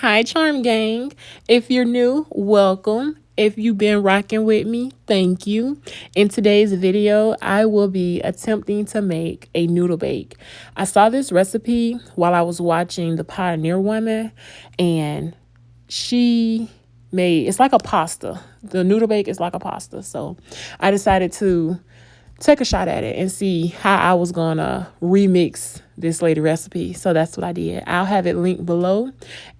Hi, Charm Gang. If you're new, welcome. If you've been rocking with me, thank you. In today's video, I will be attempting to make a noodle bake. I saw this recipe while I was watching the Pioneer Woman, and she made it's like a pasta. The noodle bake is like a pasta. So I decided to take a shot at it and see how I was gonna remix this lady recipe. So that's what I did. I'll have it linked below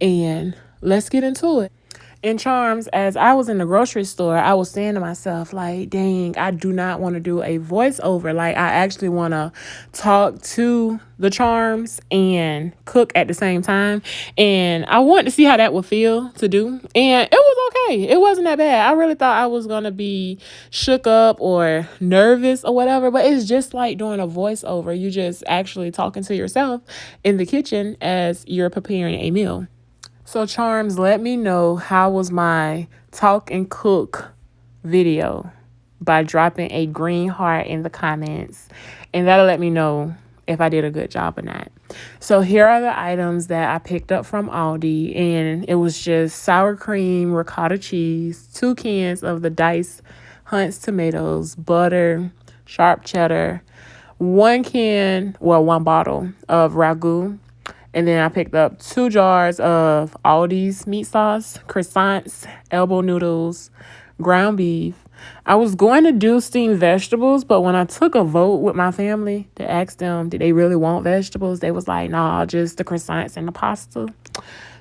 and let's get into it. In Charms, as I was in the grocery store, I was saying to myself, like, dang, I do not want to do a voiceover. Like, I actually want to talk to the Charms and cook at the same time. And I wanted to see how that would feel to do. And it was okay. It wasn't that bad. I really thought I was going to be shook up or nervous or whatever. But it's just like doing a voiceover. You just actually talking to yourself in the kitchen as you're preparing a meal. So Charms, let me know how was my talk and cook video by dropping a green heart in the comments. And that'll let me know if I did a good job or not. So here are the items that I picked up from Aldi. And it was just sour cream, ricotta cheese, 2 cans of the diced Hunt's tomatoes, butter, sharp cheddar, 1 bottle of ragu, and then I picked up 2 jars of Aldi's meat sauce, croissants, elbow noodles, ground beef. I was going to do steamed vegetables, but when I took a vote with my family to ask them, did they really want vegetables? They was like, nah, just the croissants and the pasta.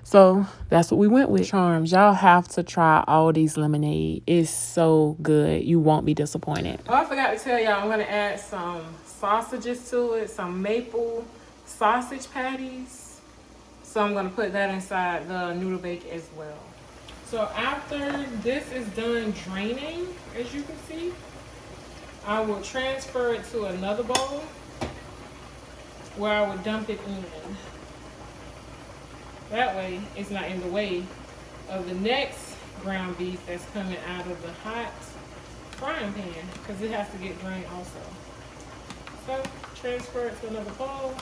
So that's what we went with. Charms, y'all have to try Aldi's lemonade. It's so good. You won't be disappointed. Oh, I forgot to tell y'all, I'm going to add some sausages to it, some maple sausage patties. So I'm going to put that inside the noodle bake as well. So after this is done draining, as you can see, I will transfer it to another bowl where I would dump it in. That way it's not in the way of the next ground beef that's coming out of the hot frying pan, because it has to get drained also. So transfer it to another bowl.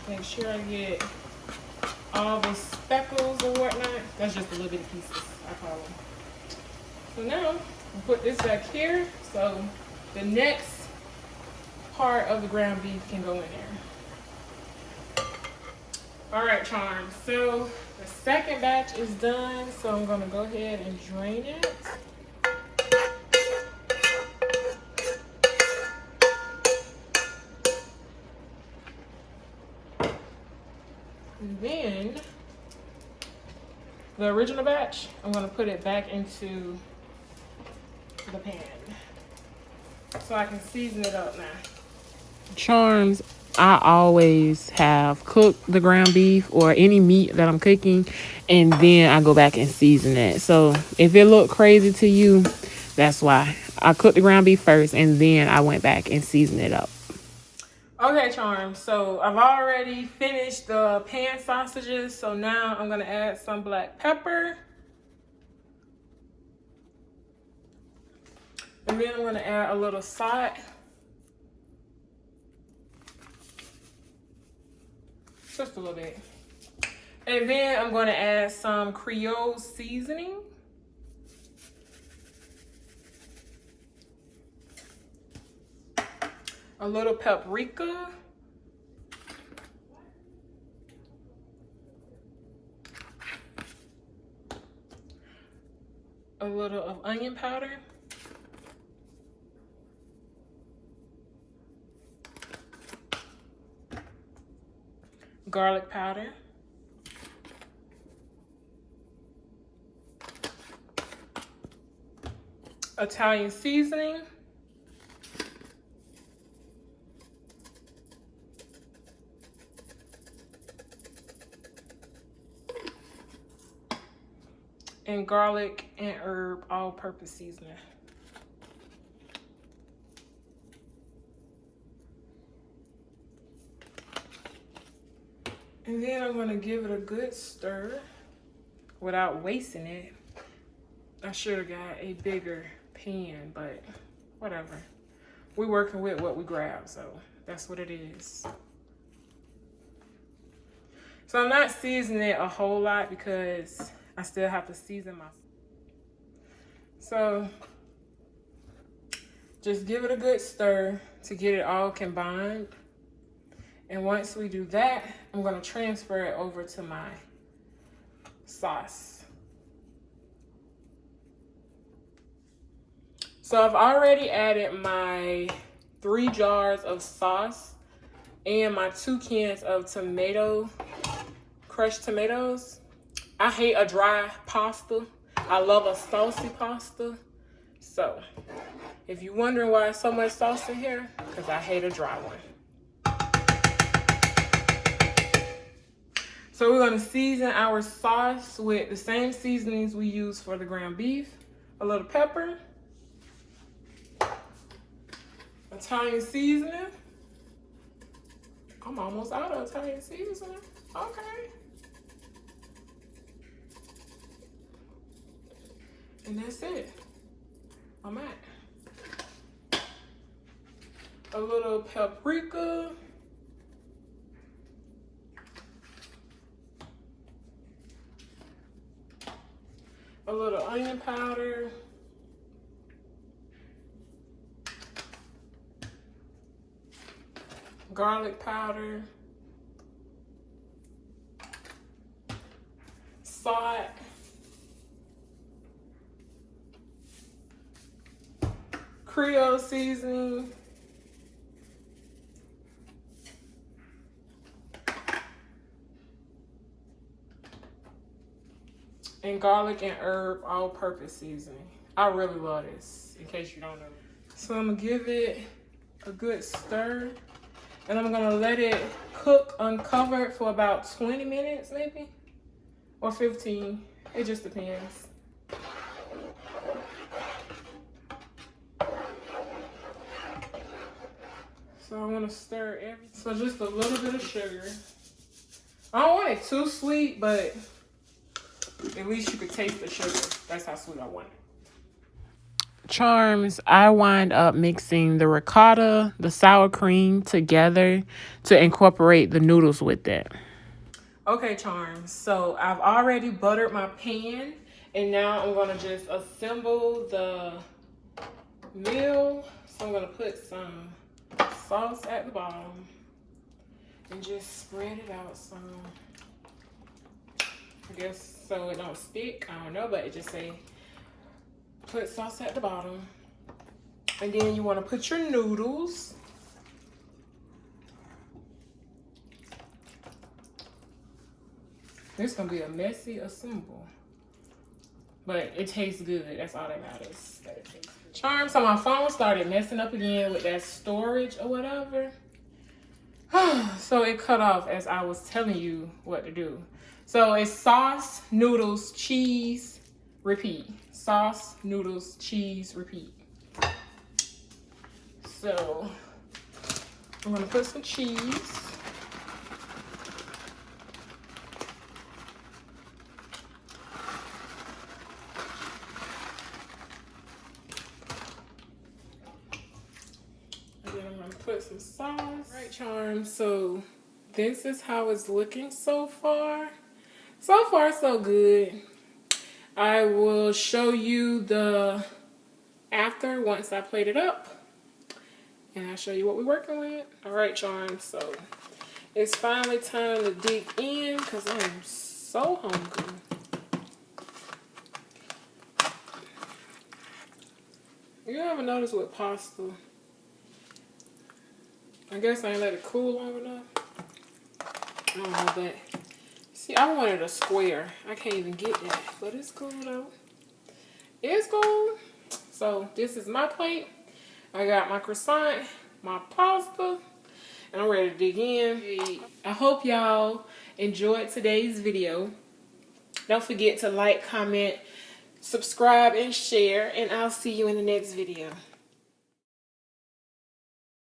Make sure I get all the speckles and whatnot. That's just the little bitty pieces, I call them. So now we'll put this back here so the next part of the ground beef can go in there. All right, Charms. So the second batch is done. So I'm gonna go ahead and drain it. And then the original batch, I'm gonna put it back into the pan so I can season it up now. Charms, I always have cooked the ground beef or any meat that I'm cooking, and then I go back and season it. So if it looked crazy to you, that's why. I cooked the ground beef first, and then I went back and seasoned it up. Okay, Charms, so I've already finished the pan sausages, so now I'm gonna add some black pepper. And then I'm gonna add a little salt. Just a little bit. And then I'm gonna add some Creole seasoning. A little paprika. A little of onion powder. Garlic powder. Italian seasoning. And garlic and herb all-purpose seasoning. And then I'm gonna give it a good stir without wasting it. I should have got a bigger pan, but whatever. We're working with what we grab, so that's what it is. So I'm not seasoning it a whole lot because I still have to season my. So just give it a good stir to get it all combined. And once we do that, I'm going to transfer it over to my sauce. So I've already added my 3 jars of sauce and my 2 cans of crushed tomatoes. I hate a dry pasta. I love a saucy pasta. So if you're wondering why there's so much sauce in here, because I hate a dry one. So we're going to season our sauce with the same seasonings we use for the ground beef. A little pepper. Italian seasoning. I'm almost out of Italian seasoning. Okay. And that's it. I'm at. A little paprika. A little onion powder. Garlic powder. Salt. Creole seasoning. And garlic and herb all-purpose seasoning. I really love this, in case you don't know. So I'm gonna give it a good stir. And I'm gonna let it cook uncovered for about 20 minutes maybe, or 15, it just depends. So I wanna stir everything. So just a little bit of sugar. I don't want it too sweet, but at least you could taste the sugar. That's how sweet I want it. Charms, I wind up mixing the ricotta, the sour cream together to incorporate the noodles with it. Okay, Charms, so I've already buttered my pan, and now I'm gonna just assemble the meal. So I'm gonna put some sauce at the bottom and just spread it out some. I guess so it don't stick, I don't know, but it just say put sauce at the bottom. And then you want to put your noodles. This is going to be a messy assemble. But it tastes good. That's all that matters. That it tastes good. Charm, so my phone started messing up again with that storage or whatever. So it cut off as I was telling you what to do. So it's sauce, noodles, cheese, repeat. Sauce, noodles, cheese, repeat. So I'm gonna put some cheese. And then I'm gonna put some sauce. All right, Charm, so this is how it's looking so far. So far, so good. I will show you the after once I plate it up. And I'll show you what we're working with. All right, Charm, so it's finally time to dig in because I'm so hungry. You ever notice with pasta? I guess I ain't let it cool long enough. I don't know, but see, I wanted a square. I can't even get that, but it's cool though. It's cool. So this is my plate. I got my croissant, my pasta, and I'm ready to dig in. I hope y'all enjoyed today's video. Don't forget to like, comment, subscribe, and share, and I'll see you in the next video.